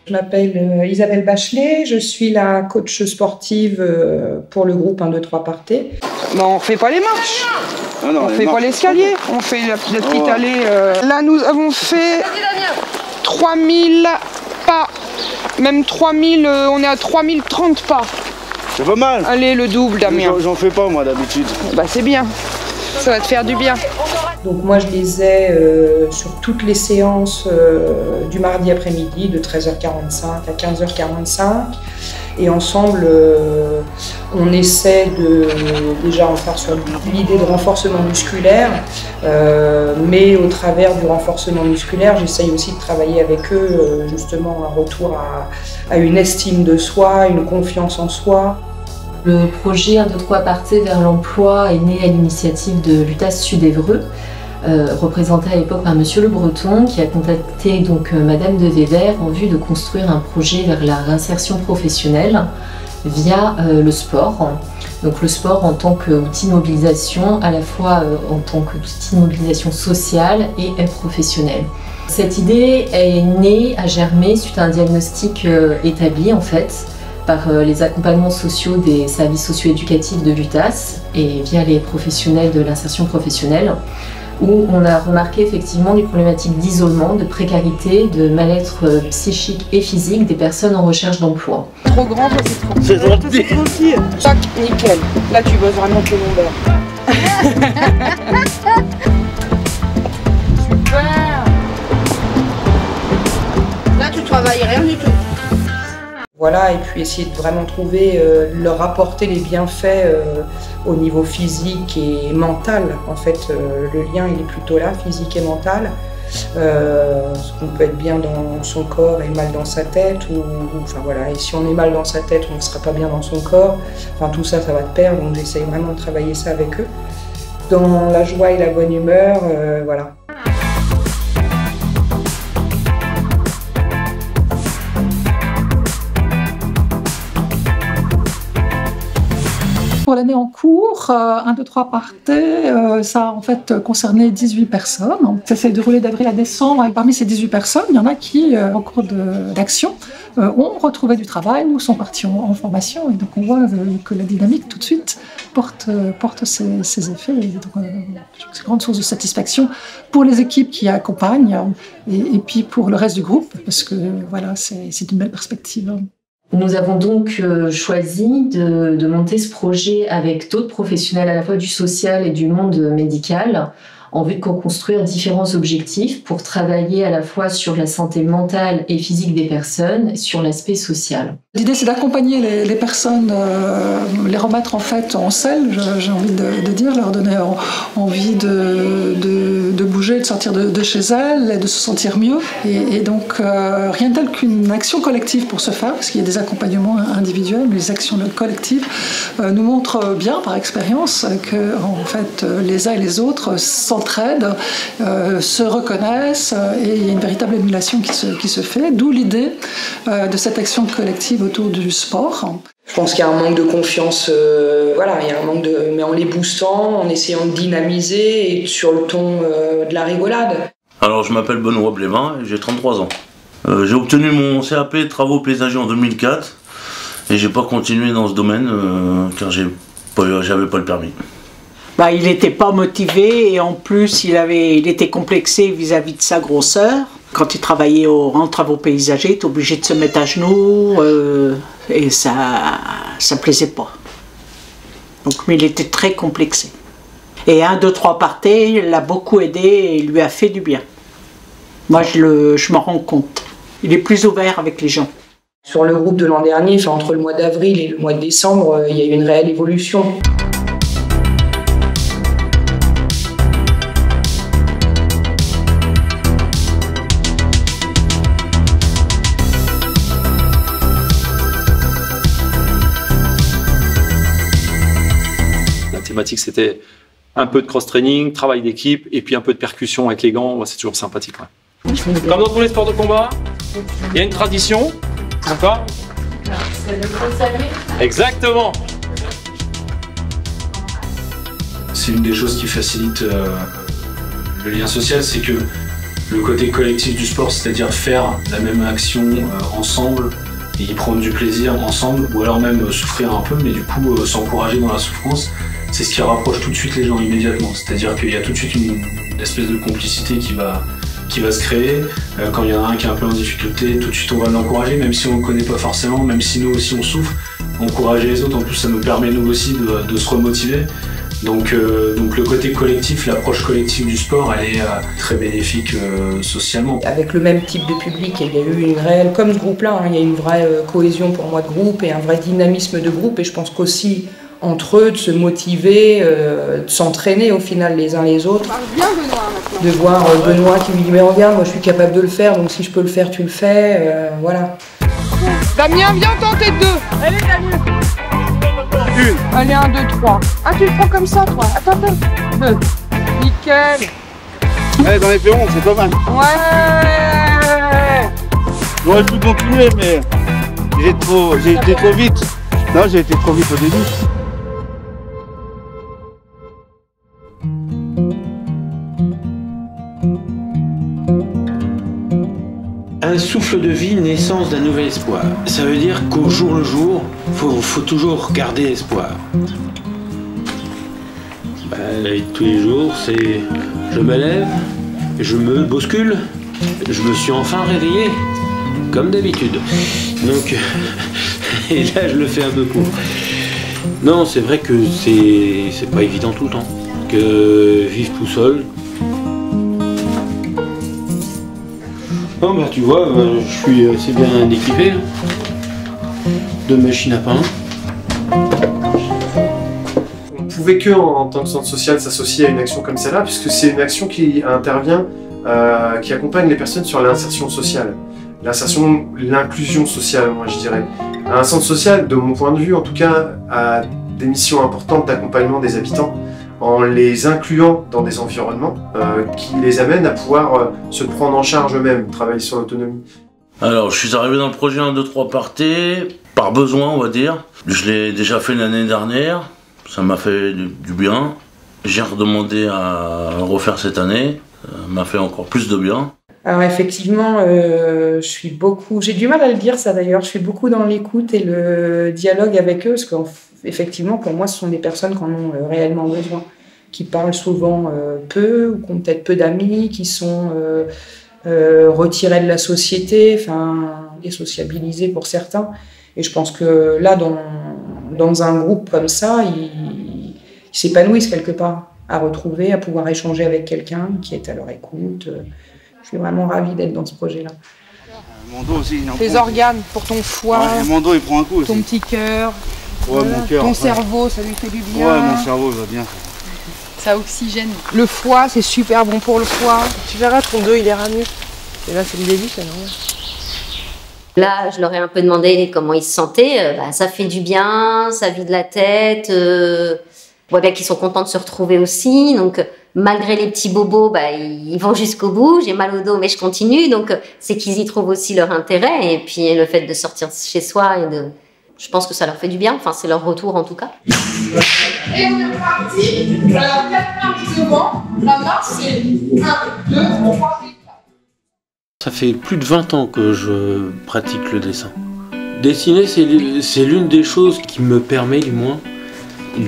Je m'appelle Isabelle Bachelet, je suis la coach sportive pour le groupe 1, 2, 3 Partez. Ben, on ne fait pas les marches, Ah non, on ne fait pas l'escalier, on fait la petite allée. Là, nous avons fait 3000 pas, même 3000, on est à 3030 pas. C'est pas mal. Allez, le double, Damien. J'en fais pas moi d'habitude. Bah, c'est bien, ça va te faire du bien. Donc moi je les ai sur toutes les séances du mardi après-midi de 13h45 à 15h45 et ensemble on essaie de déjà en faire sur l'idée de renforcement musculaire mais au travers du renforcement musculaire j'essaye aussi de travailler avec eux justement un retour à une estime de soi, une confiance en soi. Le projet 1, 2, 3 Partez vers l'emploi est né à l'initiative de l'UTAS Sud-Évreux, représenté à l'époque par Monsieur Le Breton, qui a contacté donc Madame de Vévert en vue de construire un projet vers la réinsertion professionnelle via le sport. Donc le sport en tant qu'outil de mobilisation, à la fois en tant qu'outil de mobilisation sociale et professionnelle. Cette idée est née, a germé suite à un diagnostic établi en fait, par les accompagnements sociaux des services socio-éducatifs de l'UTAS et via les professionnels de l'insertion professionnelle, où on a remarqué effectivement des problématiques d'isolement, de précarité, de mal-être psychique et physique des personnes en recherche d'emploi. Trop grand, c'est trop petit. Tac, nickel. Là, tu bosses vraiment tes longueurs. Super. Là, tu travailles rien du tout. Voilà, et puis essayer de vraiment trouver, leur apporter les bienfaits au niveau physique et mental. En fait, le lien il est plutôt là, physique et mental. On peut être bien dans son corps et mal dans sa tête, enfin voilà. Et si on est mal dans sa tête, on ne sera pas bien dans son corps. Enfin tout ça, ça va de pair. Donc j'essaye vraiment de travailler ça avec eux, dans la joie et la bonne humeur, voilà. Pour l'année en cours, 1, 2, 3 Partez, ça a en fait concerné 18 personnes. Ça s'est déroulé d'avril à décembre. Et parmi ces 18 personnes, il y en a qui, en cours d'action, ont retrouvé du travail ou sont partis en formation. Et donc on voit que la dynamique tout de suite porte ses effets. Et donc c'est une grande source de satisfaction pour les équipes qui accompagnent et puis pour le reste du groupe, parce que voilà, c'est une belle perspective. Nous avons donc choisi de monter ce projet avec d'autres professionnels à la fois du social et du monde médical en vue de co-construire différents objectifs pour travailler à la fois sur la santé mentale et physique des personnes et sur l'aspect social. L'idée c'est d'accompagner les personnes, les remettre en fait en selle, j'ai envie de dire, leur donner envie de bouger, de sortir de chez elles et de se sentir mieux. Et donc rien de tel qu'une action collective pour ce faire, parce qu'il y a des accompagnements individuels, mais les actions collectives nous montrent bien par expérience que en fait les uns et les autres s'entraident, se reconnaissent et il y a une véritable émulation qui se fait, d'où l'idée de cette action collective autour du sport. Je pense qu'il y a un manque de confiance, voilà, il y a un manque mais en les boostant, en essayant de dynamiser et sur le ton de la rigolade. Alors je m'appelle Benoît Blévin et j'ai 33 ans. J'ai obtenu mon CAP travaux paysagers en 2004 et j'ai pas continué dans ce domaine car j'avais pas le permis. Bah, il n'était pas motivé et en plus il était complexé vis-à-vis de sa grosseur. Quand il travaillait en travaux paysagers, il était obligé de se mettre à genoux et ça plaisait pas. Donc, mais il était très complexé. Et 1, 2, 3 Partez l'a beaucoup aidé et lui a fait du bien. Moi, je m'en rends compte. Il est plus ouvert avec les gens. Sur le groupe de l'an dernier, enfin, entre le mois d'avril et le mois de décembre, il y a eu une réelle évolution. La thématique, c'était un peu de cross-training, travail d'équipe et puis un peu de percussion avec les gants. C'est toujours sympathique. Ouais. Comme dans tous les sports de combat, il y a une tradition. D'accord ? Exactement. C'est une des choses qui facilite le lien social, c'est que Le côté collectif du sport, c'est-à-dire faire la même action ensemble et y prendre du plaisir ensemble, ou alors même souffrir un peu, mais du coup s'encourager dans la souffrance, c'est ce qui rapproche tout de suite les gens immédiatement. C'est-à-dire qu'il y a tout de suite une espèce de complicité qui va se créer. Quand il y en a un qui est un peu en difficulté, tout de suite on va l'encourager, même si on ne le connaît pas forcément, même si nous aussi on souffre. Encourager les autres, en plus ça nous permet nous aussi de se remotiver. Donc le côté collectif, l'approche collective du sport, elle est très bénéfique socialement. Avec le même type de public, il y a eu une réelle, comme ce groupe-là, il y a une vraie cohésion pour moi de groupe et un vrai dynamisme de groupe. Et je pense qu'aussi entre eux, de se motiver, de s'entraîner au final les uns les autres. Bien Benoît maintenant. De voir Benoît qui lui dit mais regarde, moi je suis capable de le faire, donc si je peux le faire, tu le fais, voilà. Damien, viens tenter 2. Allez Damien. Allez, 1, 2, 3. Ah, tu le prends comme ça, toi. Attends, 2. Nickel. Ouais, dans les perrons, c'est pas mal. Ouais. J'aurais pu continuer, mais j'ai été trop vite. Non, j'ai été trop vite au début. Un souffle de vie, naissance d'un nouvel espoir. Ça veut dire qu'au jour le jour, faut toujours garder espoir. Tous les jours, c'est je me lève, je me bouscule, je me suis enfin réveillé, comme d'habitude. Donc, et là je le fais un peu court. Non, c'est vrai que c'est pas évident tout le temps. Que vivre tout seul. Oh bah tu vois, je suis assez bien équipé. 2 machines à pain. On ne pouvait que, en tant que centre social, s'associer à une action comme celle-là, puisque c'est une action qui intervient, qui accompagne les personnes sur l'insertion sociale. L'inclusion sociale, moi je dirais. Un centre social, de mon point de vue en tout cas, a des missions importantes d'accompagnement des habitants, en les incluant dans des environnements qui les amènent à pouvoir se prendre en charge eux-mêmes, travailler sur l'autonomie. Alors, je suis arrivé dans le projet 1, 2, 3 Partez, par besoin, on va dire. Je l'ai déjà fait l'année dernière, ça m'a fait du bien. J'ai redemandé à refaire cette année, ça m'a fait encore plus de bien. Alors effectivement, j'ai du mal à le dire ça d'ailleurs, je suis beaucoup dans l'écoute et le dialogue avec eux, parce qu'effectivement pour moi ce sont des personnes qui en ont réellement besoin, qui parlent souvent peu, ou qui ont peut-être peu d'amis, qui sont retirés de la société, enfin désociabilisés pour certains. Et je pense que là, dans un groupe comme ça, ils s'épanouissent quelque part, à retrouver, à pouvoir échanger avec quelqu'un qui est à leur écoute. Je suis vraiment ravie d'être dans ce projet-là. Mon dos aussi, tes organes, pour ton foie, ouais, mon dos il prend un coup aussi. Ton petit cœur, ouais, mon cœur, ton cerveau, ça lui fait du bien. Ouais, mon cerveau va bien. Ça oxygène. Le foie, c'est super bon pour le foie. Tu verras, ton dos il ira mieux. Et là, c'est le début, c'est normal. Là, je leur ai un peu demandé comment ils se sentaient. Ça fait du bien, ça vide la tête. On voit bien qu'ils sont contents de se retrouver aussi. Donc, malgré les petits bobos, ils vont jusqu'au bout. J'ai mal au dos, mais je continue. Donc, c'est qu'ils y trouvent aussi leur intérêt. Et puis, le fait de sortir chez soi, je pense que ça leur fait du bien. Enfin, c'est leur retour en tout cas. Et on est parti. Alors, 4 marches devant. La marche, c'est 1, 2, 3, 4. Ça fait plus de 20 ans que je pratique le dessin. Dessiner, c'est l'une des choses qui me permet, du moins,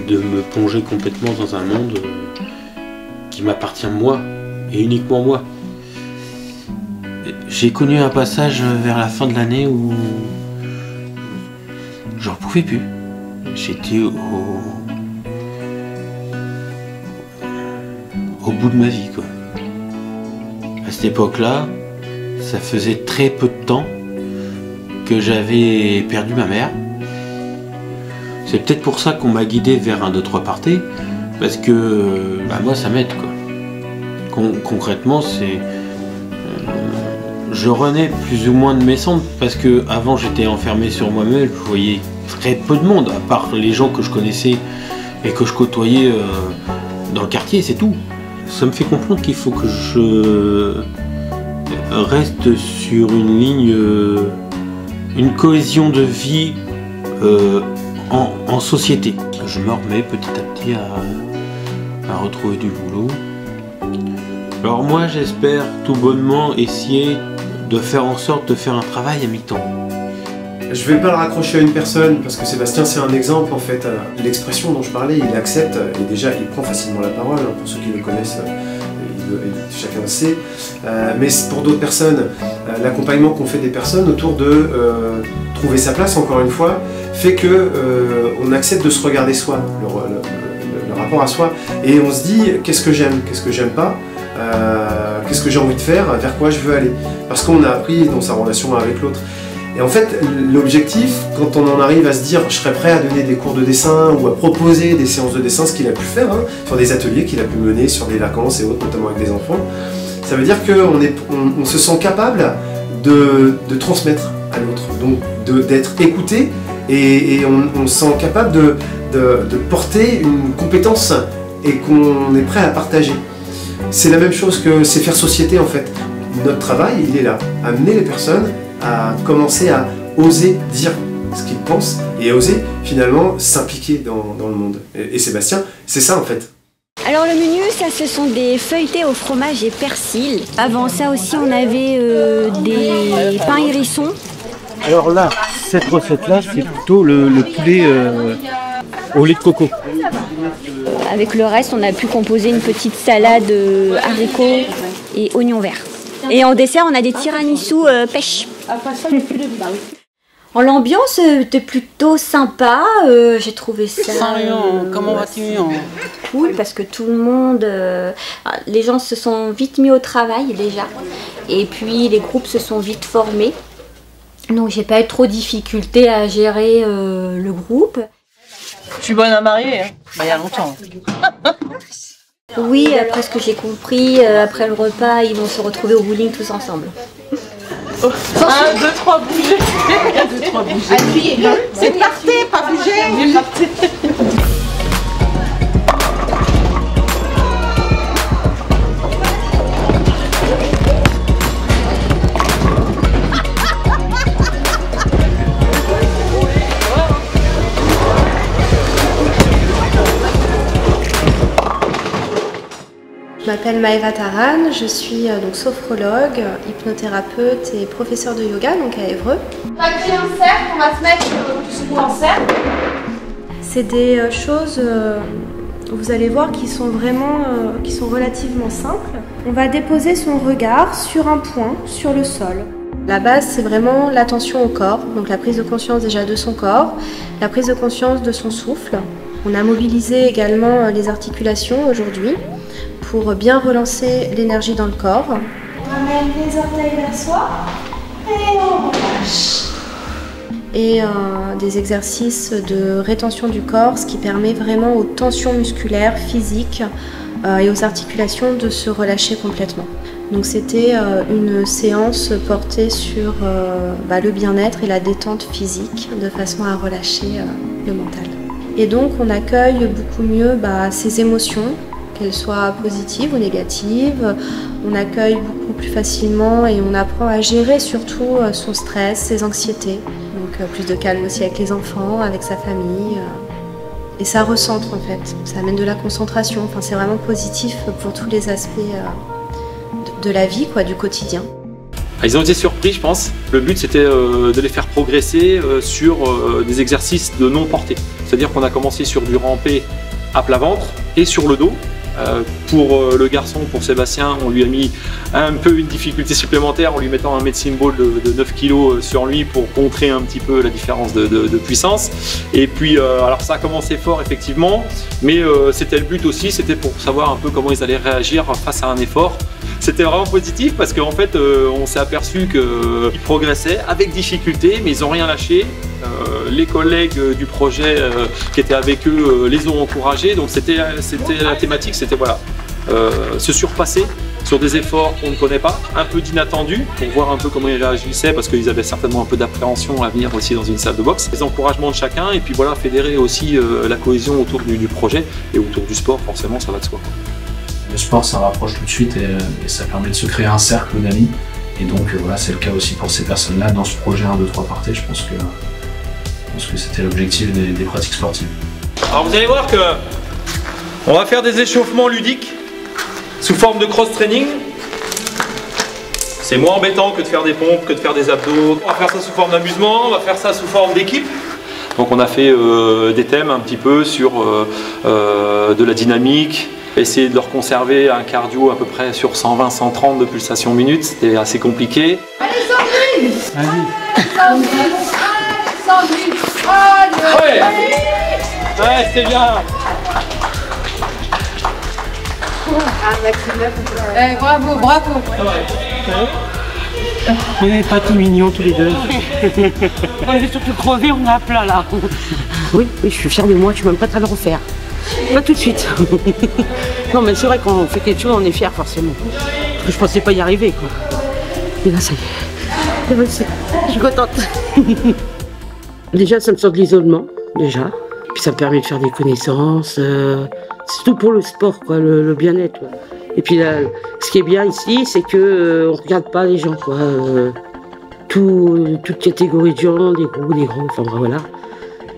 de me plonger complètement dans un monde qui m'appartient moi, et uniquement moi. J'ai connu un passage vers la fin de l'année où j'en pouvais plus. J'étais au bout de ma vie, quoi. À cette époque-là, ça faisait très peu de temps que j'avais perdu ma mère. C'est peut-être pour ça qu'on m'a guidé vers 1, 2, 3 Partez, parce que moi ça m'aide, quoi. Concrètement, je renais plus ou moins de mes cendres, parce que avant j'étais enfermé sur moi-même, je voyais très peu de monde, à part les gens que je connaissais et que je côtoyais dans le quartier, c'est tout. Ça me fait comprendre qu'il faut que je reste sur une ligne, une cohésion de vie en société. Je me remets petit à petit à retrouver du boulot. Alors moi j'espère tout bonnement essayer de faire en sorte de faire un travail à mi-temps. Je vais pas le raccrocher à une personne parce que Sébastien c'est un exemple en fait. L'expression dont je parlais, il accepte et déjà il prend facilement la parole, hein, pour ceux qui le connaissent, chacun le sait. Mais pour d'autres personnes, l'accompagnement qu'on fait des personnes autour de trouver sa place, encore une fois, fait que on accepte de se regarder soi, le rapport à soi, et on se dit qu'est-ce que j'aime pas, qu'est-ce que j'ai envie de faire, vers quoi je veux aller, parce qu'on a appris dans sa relation avec l'autre. Et en fait, l'objectif, quand on en arrive à se dire je serais prêt à donner des cours de dessin ou à proposer des séances de dessin, ce qu'il a pu faire, hein, sur des ateliers qu'il a pu mener sur des vacances et autres, notamment avec des enfants, ça veut dire qu'on se sent capable de transmettre à l'autre, donc d'être écouté, et on se sent capable de porter une compétence et qu'on est prêt à partager. C'est la même chose que c'est faire société en fait. Notre travail, il est là, amener les personnes à commencer à oser dire ce qu'ils pensent et à oser finalement s'impliquer dans le monde. Et Sébastien, c'est ça en fait. Alors le menu, ça ce sont des feuilletés au fromage et persil. Avant ça aussi on avait des pains hérissons. Alors là, cette recette-là, c'est plutôt le poulet au lait de coco. Avec le reste, on a pu composer une petite salade haricots et oignons verts. Et en dessert, on a des tiramisu pêche. En l'ambiance était plutôt sympa, j'ai trouvé ça comment vas-tu cool parce que tout le monde, les gens se sont vite mis au travail déjà, et puis les groupes se sont vite formés, donc j'ai pas eu trop de difficultés à gérer le groupe. Je suis bonne à marier, hein. Il y a longtemps. Oui, après ce que j'ai compris, après le repas, ils vont se retrouver au bowling tous ensemble. 1, 2, 3, bougez. 1, 2, 3, bougez. C'est partez, pas bouger. Partez. Je m'appelle Maëva Taran, je suis donc sophrologue, hypnothérapeute et professeure de yoga donc à Évreux. On va créer un cercle, on va se mettre dessous en cercle. C'est des choses, vous allez voir, qui sont relativement simples. On va déposer son regard sur un point, sur le sol. La base, c'est vraiment l'attention au corps, donc la prise de conscience déjà de son corps, la prise de conscience de son souffle. On a mobilisé également les articulations aujourd'hui pour bien relancer l'énergie dans le corps. On ramène les orteils vers soi et on relâche. Et des exercices de rétention du corps, ce qui permet vraiment aux tensions musculaires, physiques et aux articulations de se relâcher complètement. Donc c'était une séance portée sur le bien-être et la détente physique de façon à relâcher le mental. Et donc on accueille beaucoup mieux ces émotions, qu'elles soient positives ou négatives. On accueille beaucoup plus facilement et on apprend à gérer surtout son stress, ses anxiétés. Donc plus de calme aussi avec les enfants, avec sa famille. Et ça recentre en fait, ça amène de la concentration. Enfin, c'est vraiment positif pour tous les aspects de la vie, du quotidien. Ils ont été surpris, je pense. Le but, c'était de les faire progresser sur des exercices de non-portée. C'est-à-dire qu'on a commencé sur du rampé à plat ventre et sur le dos. Pour le garçon, pour Sébastien, on lui a mis un peu une difficulté supplémentaire en lui mettant un medicine ball de 9 kg sur lui pour contrer un petit peu la différence de puissance. Et puis, alors ça a commencé fort effectivement, mais c'était le but aussi, c'était pour savoir un peu comment ils allaient réagir face à un effort. C'était vraiment positif parce qu'en fait, on s'est aperçu qu'ils progressaient avec difficulté, mais ils n'ont rien lâché. Les collègues du projet qui étaient avec eux les ont encouragés, donc c'était la thématique, c'était voilà, se surpasser sur des efforts qu'on ne connaît pas, un peu d'inattendu, pour voir un peu comment ils réagissaient, parce qu'ils avaient certainement un peu d'appréhension à venir aussi dans une salle de boxe. Les encouragements de chacun, et puis voilà, fédérer aussi la cohésion autour du projet, et autour du sport, forcément, ça va de soi. Le sport, ça rapproche tout de suite et ça permet de se créer un cercle d'amis. Et donc voilà, c'est le cas aussi pour ces personnes-là. Dans ce projet 1, 2, 3 partez, je pense que c'était l'objectif des pratiques sportives. Alors vous allez voir que on va faire des échauffements ludiques sous forme de cross-training. C'est moins embêtant que de faire des pompes, que de faire des abdos. On va faire ça sous forme d'amusement, on va faire ça sous forme d'équipe. Donc on a fait des thèmes un petit peu sur de la dynamique, essayer de leur conserver un cardio à peu près sur 120-130 de pulsations minutes, c'était assez compliqué. Allez Sandrine! Vas-y. Sandrine! Ouais! Ouais, c'est bien! Bravo, bravo! On n'est pas tout mignons tous les deux. On est surtout crevés, on est à plat là. Oui, je suis fière de moi, je suis même pas prête à le refaire. Pas tout de suite. Non mais c'est vrai qu'on fait quelque chose, on est fiers forcément. Parce que je pensais pas y arriver quoi. Et là ça y est. Je suis contente. Déjà ça me sort de l'isolement, déjà. Puis ça me permet de faire des connaissances. C'est tout pour le sport quoi, le bien-être. Et puis là, ce qui est bien ici, c'est que on regarde pas les gens quoi. Toute catégorie de gens, des gros, des grands, enfin voilà.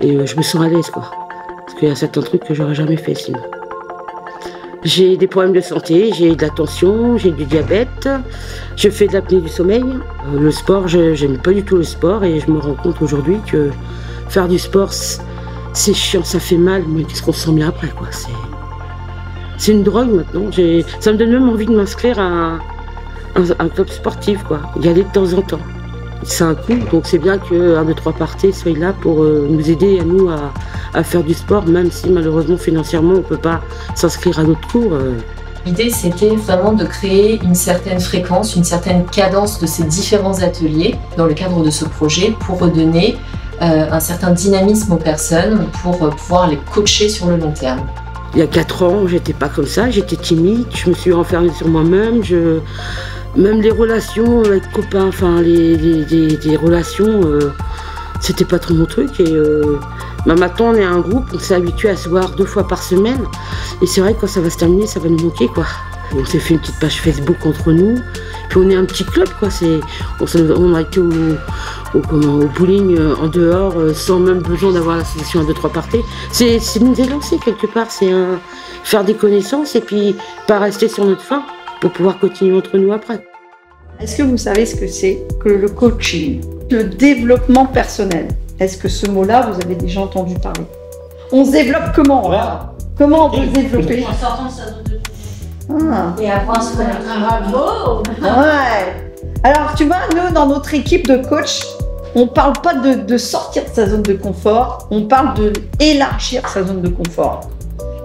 Et je me sens à l'aise quoi. Parce qu'il y a certains trucs que j'aurais jamais fait sinon. J'ai des problèmes de santé, j'ai de la tension, j'ai du diabète, je fais de l'apnée du sommeil. Le sport, j'aime pas du tout le sport et je me rends compte aujourd'hui que faire du sport, c'est chiant, ça fait mal, mais qu'est-ce qu'on se sent bien après quoi. C'est une drogue maintenant. Ça me donne même envie de m'inscrire à un club sportif quoi. Y aller de temps en temps. C'est un coût, donc c'est bien que 1, 2, 3 parties soit là pour nous aider à nous à faire du sport, même si malheureusement financièrement on ne peut pas s'inscrire à d'autres cours. L'idée c'était vraiment de créer une certaine fréquence, une certaine cadence de ces différents ateliers dans le cadre de ce projet pour redonner un certain dynamisme aux personnes pour pouvoir les coacher sur le long terme. Il y a 4 ans, j'étais pas comme ça, j'étais timide, je me suis renfermée sur moi-même. Même les relations avec copains, enfin des relations, c'était pas trop mon truc. Et maintenant on est un groupe, on s'est habitué à se voir 2 fois par semaine. Et c'est vrai que quand ça va se terminer, ça va nous manquer quoi. On s'est fait une petite page Facebook entre nous. Puis on est un petit club quoi. On a été au bowling en dehors sans même besoin d'avoir l'association 1, 2, 3 parties. C'est nous élancer quelque part, c'est faire des connaissances et puis pas rester sur notre faim pour pouvoir continuer entre nous après. Est-ce que vous savez ce que c'est que le coaching, le développement personnel? Est-ce que ce mot-là, vous avez déjà entendu parler? On se développe comment là? Comment on peut se développer? En sortant de sa zone de confort. Et après, on se connaît. Bravo! Ouais. Alors, tu vois, nous, dans notre équipe de coachs, on parle pas de sortir de sa zone de confort, on parle d'élargir sa zone de confort.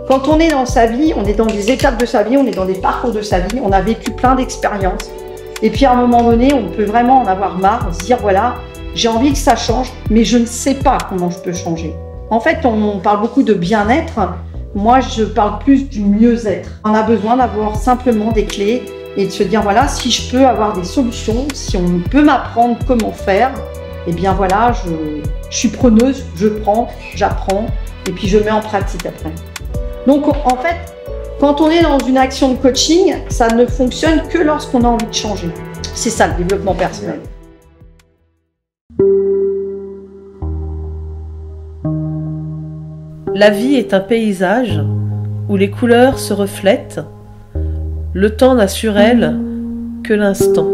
Quand on est dans sa vie, on est dans des étapes de sa vie, on est dans des parcours de sa vie, on a vécu plein d'expériences. Et puis à un moment donné, on peut vraiment en avoir marre, se dire voilà, j'ai envie que ça change, mais je ne sais pas comment je peux changer. En fait, on parle beaucoup de bien-être. Moi, je parle plus du mieux-être. On a besoin d'avoir simplement des clés et de se dire voilà, si je peux avoir des solutions, si on peut m'apprendre comment faire, eh bien voilà, je suis preneuse, je prends, j'apprends et puis je mets en pratique après. Donc en fait, quand on est dans une action de coaching, ça ne fonctionne que lorsqu'on a envie de changer. C'est ça le développement personnel. La vie est un paysage où les couleurs se reflètent. Le temps n'a sur elle que l'instant.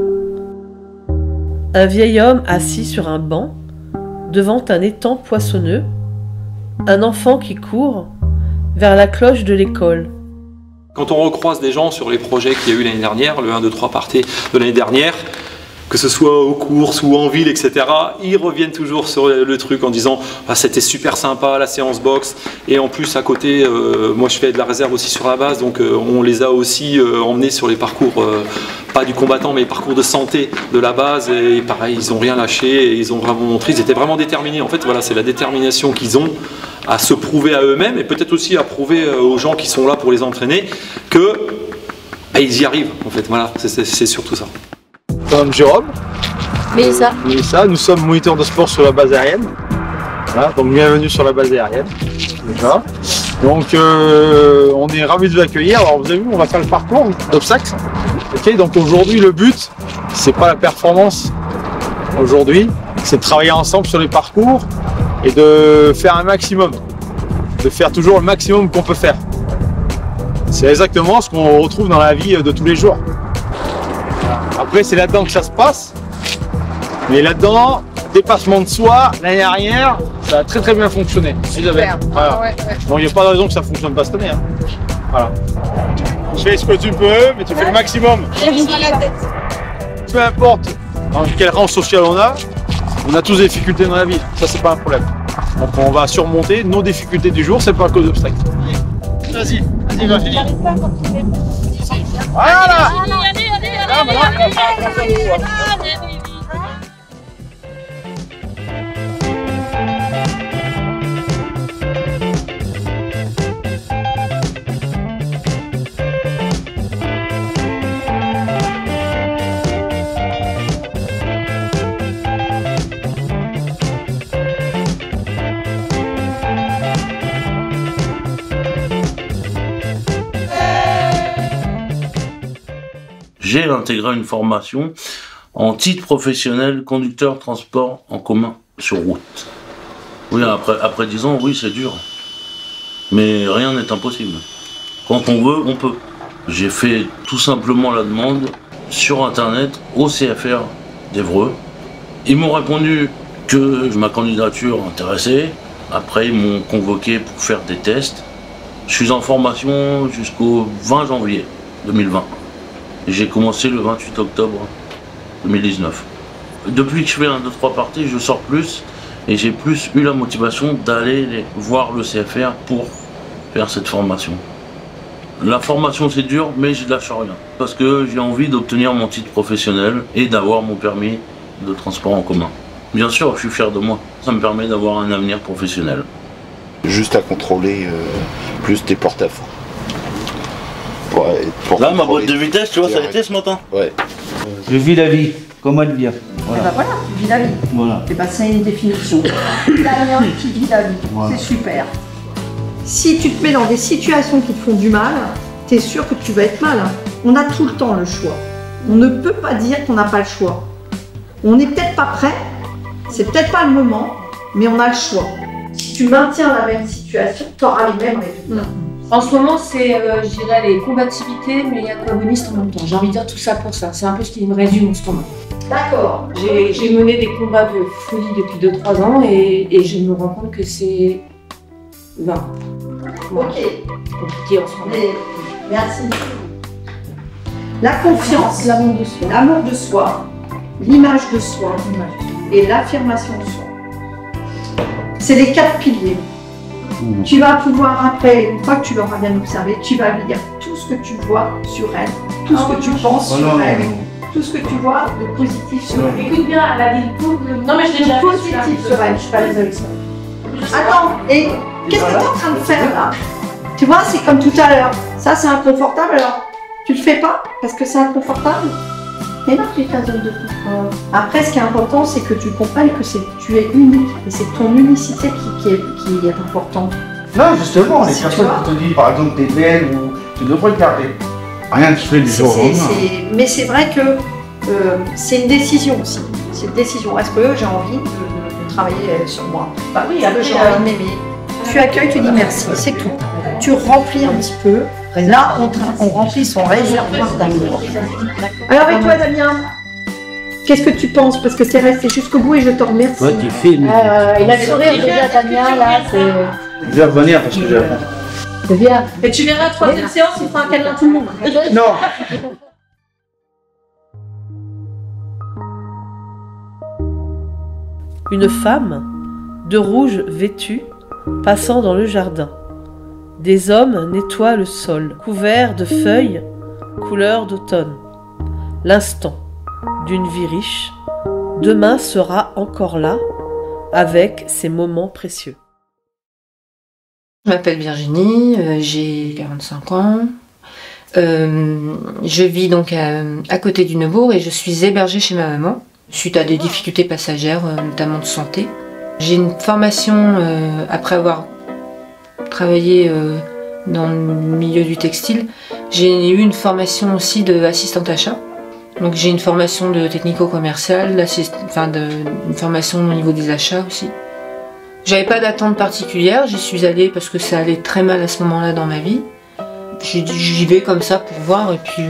Un vieil homme assis sur un banc, devant un étang poissonneux. Un enfant qui court vers la cloche de l'école. Quand on recroise des gens sur les projets qu'il y a eu l'année dernière, le 1, 2, 3 parties de l'année dernière, que ce soit aux courses ou en ville, etc., ils reviennent toujours sur le truc en disant ah, c'était super sympa la séance boxe. Et en plus, à côté, moi je fais de la réserve aussi sur la base, donc on les a aussi emmenés sur les parcours, pas du combattant, mais les parcours de santé de la base. Et pareil, ils n'ont rien lâché et ils ont vraiment montré, ils étaient vraiment déterminés. En fait, voilà, c'est la détermination qu'ils ont à se prouver à eux-mêmes et peut-être aussi à prouver aux gens qui sont là pour les entraîner que ils y arrivent. En fait, voilà, c'est surtout ça. Comme Jérôme. Mélissa. Mélissa, nous sommes moniteurs de sport sur la base aérienne. Voilà, donc bienvenue sur la base aérienne. Déjà. Donc on est ravis de vous accueillir. Alors vous avez vu, on va faire le parcours d'obstacles. Okay, donc aujourd'hui le but, c'est pas la performance. Aujourd'hui, c'est de travailler ensemble sur les parcours et de faire un maximum. De faire toujours le maximum qu'on peut faire. C'est exactement ce qu'on retrouve dans la vie de tous les jours. Après, c'est là-dedans que ça se passe. Mais là-dedans, dépassement de soi, l'année dernière, ça a très bien fonctionné. Super. Voilà. Ouais. Donc il n'y a pas de raison que ça ne fonctionne pas cette année. Hein. Voilà. Fais ce que tu peux, mais tu fais le maximum. Peu importe dans quel rang social on a tous des difficultés dans la vie. Ça, c'est pas un problème. Donc on va surmonter nos difficultés du jour, c'est pas à cause d'obstacles. Vas-y, Virginie. Voilà. J'ai intégré une formation en titre professionnel conducteur transport en commun sur route. Oui, après 10 ans, oui, c'est dur. Mais rien n'est impossible. Quand on veut, on peut. J'ai fait tout simplement la demande sur Internet au CFR d'Évreux. Ils m'ont répondu que ma candidature intéressait. Après, ils m'ont convoqué pour faire des tests. Je suis en formation jusqu'au 20 janvier 2020. J'ai commencé le 28 octobre 2019. Depuis que je fais un 2-3 parties, je sors plus et j'ai plus eu la motivation d'aller voir le CFR pour faire cette formation. La formation c'est dur, mais je lâche rien parce que j'ai envie d'obtenir mon titre professionnel et d'avoir mon permis de transport en commun. Bien sûr, je suis fier de moi. Ça me permet d'avoir un avenir professionnel. Juste à contrôler plus tes porte-à-faux. Là, ma boîte de vitesse, tu vois, ça a été ce matin. Ouais. Je vis la vie, comme elle vient. Voilà. Et bah voilà, tu vis la vie. Voilà. Et bah c'est une définition. Damien, tu vis la vie. Voilà. C'est super. Si tu te mets dans des situations qui te font du mal, t'es sûr que tu vas être mal. On a tout le temps le choix. On ne peut pas dire qu'on n'a pas le choix. On n'est peut-être pas prêt, c'est peut-être pas le moment, mais on a le choix. Si tu maintiens la même situation, tu auras les mêmes résultats. En ce moment, c'est, je dirais, les combativités, mais il y a aquabonistes en même temps. J'ai envie de dire tout ça pour ça. C'est un peu ce qui me résume en ce moment. D'accord. J'ai mené des combats de folie depuis 2-3 ans et je me rends compte que c'est vain. Ok. Compliqué en ce moment. Merci. La confiance, l'amour de soi, l'image de soi et l'affirmation de soi. C'est les 4 piliers. Tu vas pouvoir après, une fois que tu l'auras bien observé, tu vas lui dire tout ce que tu vois sur elle, tout ce que tu penses sur elle, tout ce que tu vois de positif sur elle. Écoute bien, elle a dit tout. Non mais je l'ai déjà fait. Positif sur elle. Je suis pas les avec ça. Attends, et qu'est-ce que tu es en train de faire là? Tu vois, c'est comme tout à l'heure. Ça c'est inconfortable, alors tu le fais pas parce que c'est inconfortable. Mais là, tu es ta zone de confort. Après, ce qui est important, c'est que tu comprennes que tu es unique et c'est ton unicité qui est importante. Non, justement, les personnes qui te disent par exemple t'es belle ou tu devrais le garder. Rien ne se fait du jour au lendemain. Mais c'est vrai que c'est une décision aussi. C'est une décision. Est-ce que j'ai envie de travailler sur moi? Bah oui, est-ce que j'ai envie de m'aimer? Tu accueilles, tu dis merci, c'est tout. Tu remplis un petit peu. Là, on remplit son réservoir d'amour. Alors, et toi, Damien, qu'est-ce que tu penses? Parce que tu es resté jusqu'au bout et je te remercie. Toi, tu filmes. Il a le sourire de bien, Damien, là, c'est... Je vais revenir parce que j'ai... C'est bien. Et tu verras, 3e séance, il fera un câlin à tout le monde. Non. Une femme, de rouge vêtue, passant dans le jardin. Des hommes nettoient le sol, couvert de feuilles, couleur d'automne. L'instant d'une vie riche, demain sera encore là, avec ses moments précieux. Je m'appelle Virginie, j'ai 45 ans. Je vis donc à côté du Neubourg et je suis hébergée chez ma maman, suite à des difficultés passagères, notamment de santé. J'ai une formation après avoir travaillé dans le milieu du textile. J'ai eu une formation aussi d'assistante achat. Donc j'ai une formation de technico-commercial, une formation au niveau des achats aussi. J'avais pas d'attente particulière, j'y suis allée parce que ça allait très mal à ce moment-là dans ma vie. J'y vais comme ça pour voir et puis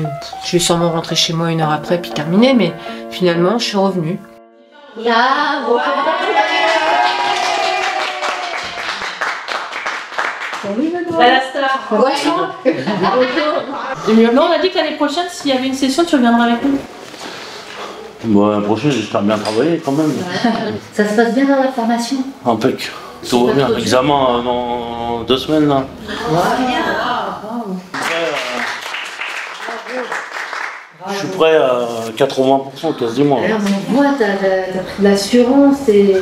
je vais sûrement rentrer chez moi 1 heure après puis terminer, mais finalement je suis revenue. Bravo. La star. Non, on a dit que l'année prochaine, s'il y avait une session, tu reviendras avec nous. Bon, l'année prochaine, j'espère bien travailler quand même. Ça se passe bien dans la formation? Impec. Tout va bien. Examen dans 2 semaines là. Je suis prêt à 80% quasiment. Alors on voit, t'as pris de l'assurance et...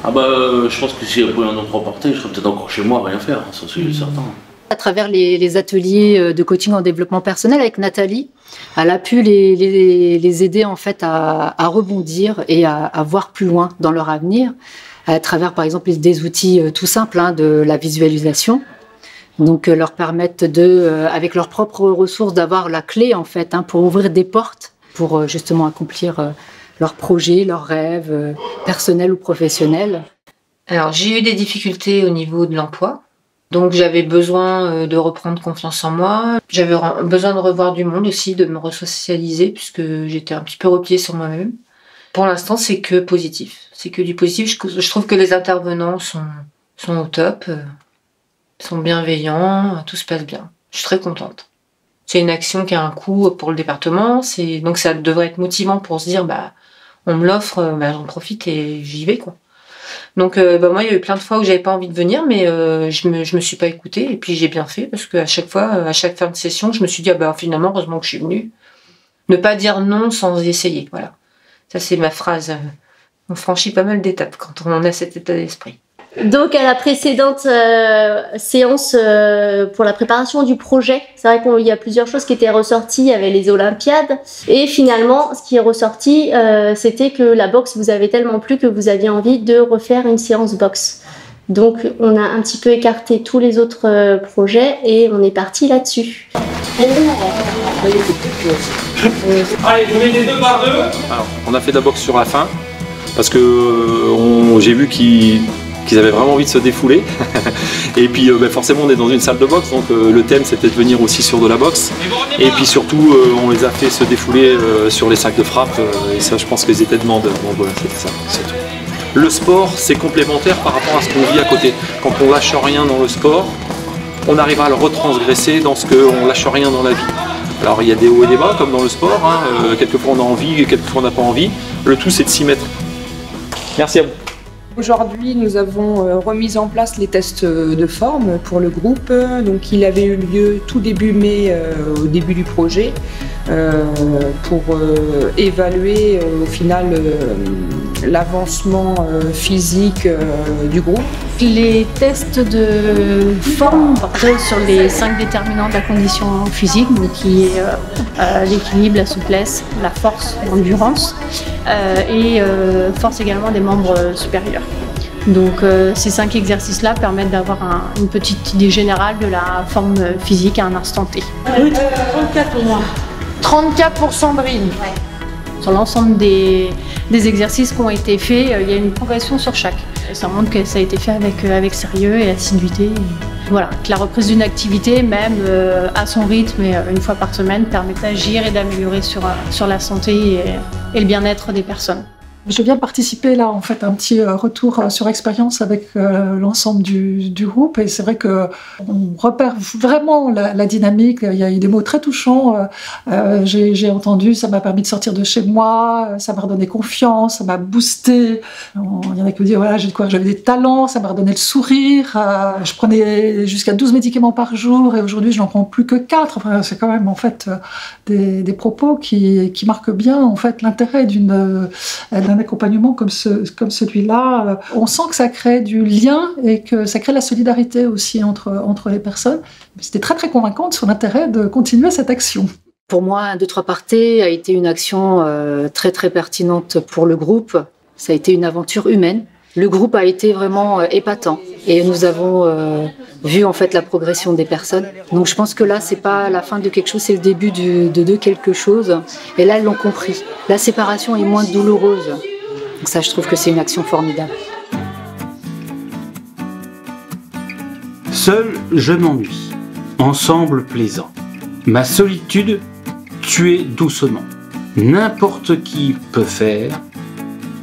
Ah bah je pense que s'il y a pas un autre reporté, je serais peut-être encore chez moi à rien faire, ça c'est certain. À travers les ateliers de coaching en développement personnel avec Nathalie, elle a pu les aider en fait à rebondir et à voir plus loin dans leur avenir, à travers par exemple des outils tout simples, de la visualisation. Donc leur permettre avec leurs propres ressources d'avoir la clé en fait pour ouvrir des portes pour justement accomplir leurs projets, leurs rêves personnels ou professionnels. Alors j'ai eu des difficultés au niveau de l'emploi, donc j'avais besoin de reprendre confiance en moi. J'avais besoin de revoir du monde aussi, de me resocialiser puisque j'étais un petit peu repliée sur moi-même. Pour l'instant c'est que positif, c'est que du positif. Je trouve que les intervenants sont au top. Sont bienveillants, tout se passe bien. Je suis très contente. C'est une action qui a un coût pour le département, donc ça devrait être motivant pour se dire on me l'offre, j'en profite et j'y vais quoi. Donc moi il y a eu plein de fois où j'avais pas envie de venir, mais je me suis pas écoutée et puis j'ai bien fait parce qu'à chaque fois, à chaque fin de session, je me suis dit finalement heureusement que je suis venue. Ne pas dire non sans essayer, voilà. Ça c'est ma phrase. On franchit pas mal d'étapes quand on a cet état d'esprit. Donc à la précédente séance pour la préparation du projet, c'est vrai qu'il y a plusieurs choses qui étaient ressorties, il y avait les Olympiades et finalement ce qui est ressorti c'était que la boxe vous avait tellement plu que vous aviez envie de refaire une séance boxe. Donc on a un petit peu écarté tous les autres projets et on est parti là-dessus. Allez, vous mettez 2 par 2. Alors, on a fait de la boxe sur la fin parce que j'ai vu qu'ils avaient vraiment envie de se défouler. Et puis forcément on est dans une salle de boxe, donc le thème c'était de venir aussi sur de la boxe. Et puis surtout on les a fait se défouler sur les sacs de frappe, et ça je pense qu'ils étaient demandeurs. Bon voilà, c'était ça, c'est tout. Le sport c'est complémentaire par rapport à ce qu'on vit à côté. Quand on lâche rien dans le sport, on arrive à le retransgresser dans ce qu'on lâche rien dans la vie. Alors il y a des hauts et des bas comme dans le sport, quelquefois on a envie et quelquefois on n'a pas envie. Le tout c'est de s'y mettre. Merci à vous. Aujourd'hui, nous avons remis en place les tests de forme pour le groupe. Donc, il avait eu lieu tout début mai, au début du projet, pour évaluer au final l'avancement physique du groupe. Les tests de forme portaient sur les 5 déterminants de la condition physique, donc qui est l'équilibre, la souplesse, la force, l'endurance et force également des membres supérieurs. Donc ces 5 exercices-là permettent d'avoir une petite idée générale de la forme physique à un instant T. 34 au moins. 34% de rythme. Sur l'ensemble des exercices qui ont été faits, il y a une progression sur chaque. Et ça montre que ça a été fait avec sérieux et assiduité. Voilà, que la reprise d'une activité, même à son rythme et une fois par semaine, permet d'agir et d'améliorer sur la santé et le bien-être des personnes. Je viens participer là en fait à un petit retour sur expérience avec l'ensemble du groupe et c'est vrai que on repère vraiment la dynamique. Il y a eu des mots très touchants. J'ai entendu, ça m'a permis de sortir de chez moi, ça m'a redonné confiance, ça m'a boosté. Il y en a qui me disent voilà, j'ai découvert que j'avais des talents, ça m'a redonné le sourire. Je prenais jusqu'à 12 médicaments par jour et aujourd'hui je n'en prends plus que 4. Enfin, c'est quand même en fait des propos qui marquent bien en fait l'intérêt d'un accompagnement comme celui-là. On sent que ça crée du lien et que ça crée de la solidarité aussi entre les personnes. C'était très très convaincant sur l'intérêt de continuer cette action. Pour moi, 1, 2, 3 partés a été une action très très pertinente pour le groupe. Ça a été une aventure humaine. Le groupe a été vraiment épatant et nous avons vu en fait la progression des personnes. Donc je pense que là c'est pas la fin de quelque chose, c'est le début de quelque chose. Et là elles l'ont compris. La séparation est moins douloureuse. Donc ça je trouve que c'est une action formidable. Seul, je m'ennuie. ensemble plaisant. Ma solitude, tuer doucement. N'importe qui peut faire,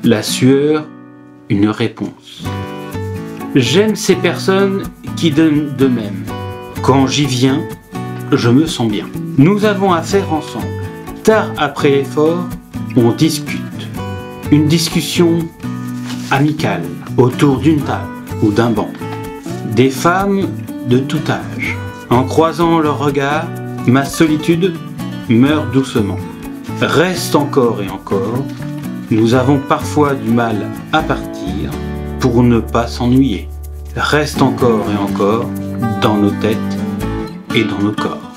la sueur, une réponse. J'aime ces personnes qui donnent d'eux-mêmes. Quand j'y viens, je me sens bien. Nous avons affaire ensemble. Tard après l'effort, on discute. Une discussion amicale, autour d'une table ou d'un banc. Des femmes de tout âge. En croisant leurs regards, ma solitude meurt doucement. Reste encore et encore, nous avons parfois du mal à partir pour ne pas s'ennuyer. Reste encore et encore dans nos têtes et dans nos corps.